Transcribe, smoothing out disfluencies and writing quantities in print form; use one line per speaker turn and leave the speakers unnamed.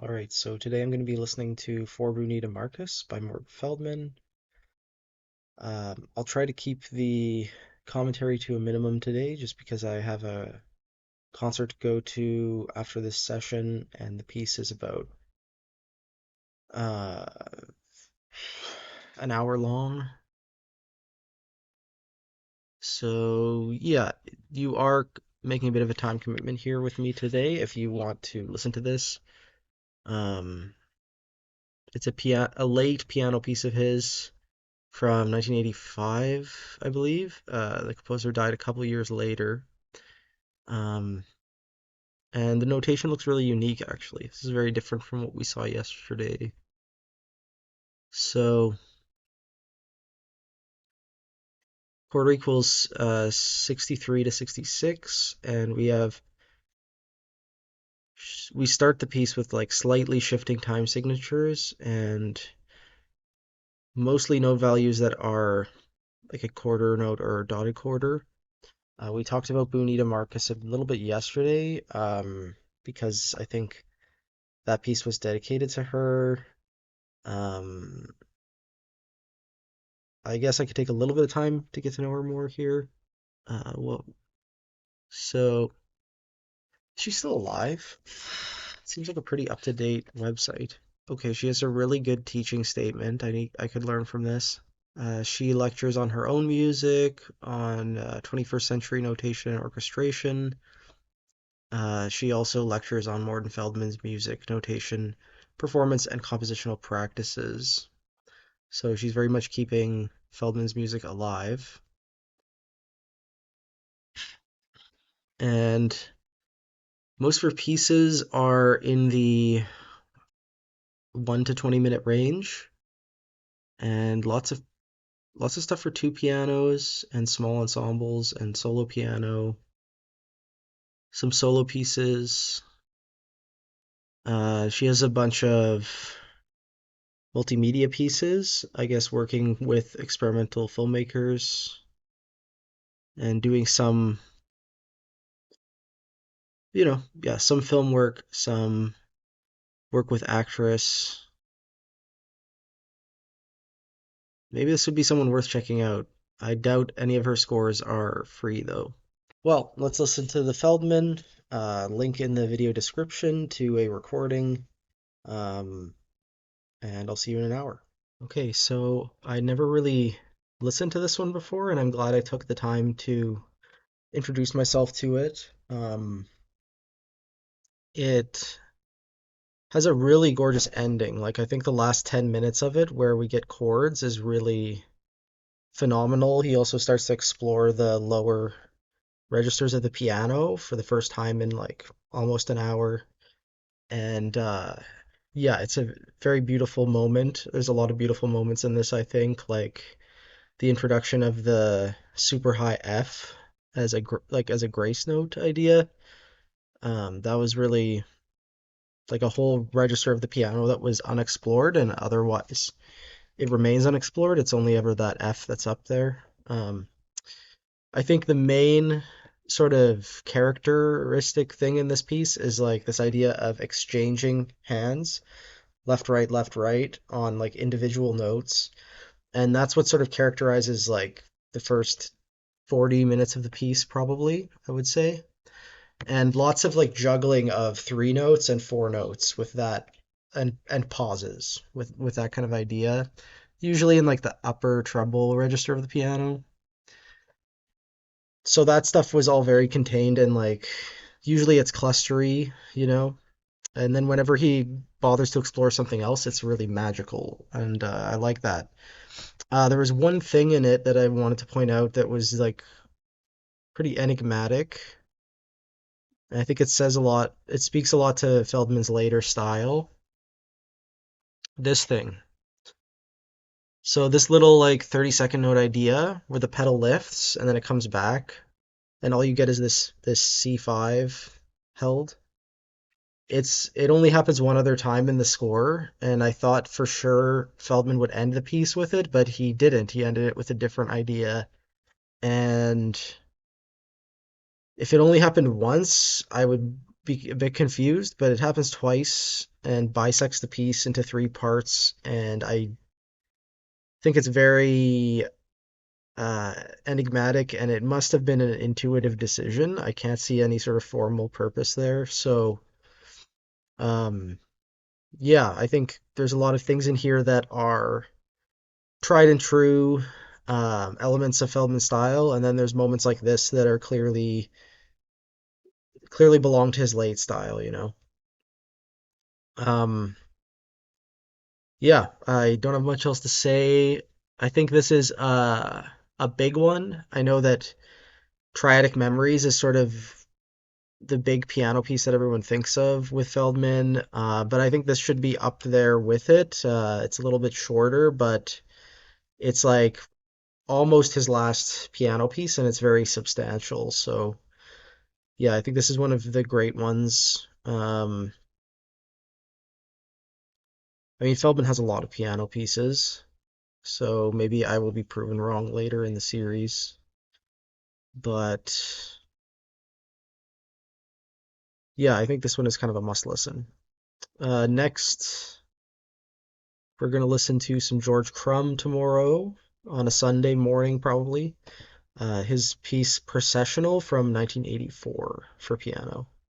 All right, so today I'm going to be listening to For Bunita Marcus by Feldman. I'll try to keep the commentary to a minimum today just because I have a concert to go to after this session, and the piece is about uh, an hour long. So, yeah, you are making a bit of a time commitment here with me today if you want to listen to this. Um, it's a late piano piece of his from 1985, I believe. The composer died a couple years later. Um, and the notation looks really unique, actually. This is very different from what we saw yesterday. So, quarter equals 63 to 66, and we start the piece with like slightly shifting time signatures and mostly note values that are like a quarter note or a dotted quarter. We talked about Bunita Marcus a little bit yesterday, because I think that piece was dedicated to her. Um, I guess I could take a little bit of time to get to know her more here. Well, so she's still alive. Seems like a pretty up-to-date website. Okay, she has a really good teaching statement. I could learn from this. She lectures on her own music, on 21st century notation and orchestration. She also lectures on Morton Feldman's music, notation, performance, and compositional practices. So she's very much keeping Feldman's music alive. And most of her pieces are in the 1 to 20 minute range, and lots of stuff for two pianos and small ensembles and solo piano, some solo pieces. She has a bunch of multimedia pieces, I guess working with experimental filmmakers and doing some, yeah, some film work, some work with actress. Maybe this would be someone worth checking out. I doubt any of her scores are free though. Well, let's listen to the Feldman. Link in the video description to a recording. Um, and I'll see you in an hour. Okay, so I never really listened to this one before, and I'm glad I took the time to introduce myself to it. It has a really gorgeous ending. Like, I think the last 10 minutes of it, where we get chords, is really phenomenal. He also starts to explore the lower registers of the piano for the first time in like almost an hour. And yeah, it's a very beautiful moment. There's a lot of beautiful moments in this, I think, like the introduction of the super high F as as a grace note idea. That was really like a whole register of the piano that was unexplored, and otherwise it remains unexplored. It's only ever that F that's up there. I think the main sort of characteristic thing in this piece is like this idea of exchanging hands, left, right, on like individual notes. And that's what sort of characterizes like the first 40 minutes of the piece, probably, I would say. And lots of like juggling of three notes and four notes with that, and pauses with that kind of idea, usually in like the upper treble register of the piano. So that stuff was all very contained, and like usually it's clustery, and then whenever he bothers to explore something else, it's really magical, and I like that. There was one thing in it that I wanted to point out that was like pretty enigmatic. And I think it says a lot. It speaks a lot to Feldman's later style. This thing. So this little like 30-second note idea where the pedal lifts and then it comes back, and all you get is this C5 held. It only happens one other time in the score, and I thought for sure Feldman would end the piece with it, but he didn't. He ended it with a different idea. And if it only happened once, I would be a bit confused, but it happens twice and bisects the piece into three parts, and I think it's very uh, enigmatic, and it must have been an intuitive decision. I can't see any sort of formal purpose there. So, um, yeah, I think there's a lot of things in here that are tried and true elements of Feldman style, and then there's moments like this that are clearly belong to his late style, you know. Um, yeah, I don't have much else to say. I think this is a big one. I know that Triadic Memories is sort of the big piano piece that everyone thinks of with Feldman, but I think this should be up there with it. It's a little bit shorter, but it's like almost his last piano piece, and it's very substantial. So yeah, I think this is one of the great ones. I mean, Feldman has a lot of piano pieces, so maybe I will be proven wrong later in the series. But yeah, I think this one is kind of a must listen. Next, we're going to listen to some George Crumb tomorrow on a Sunday morning, probably. His piece Processional from 1984 for piano.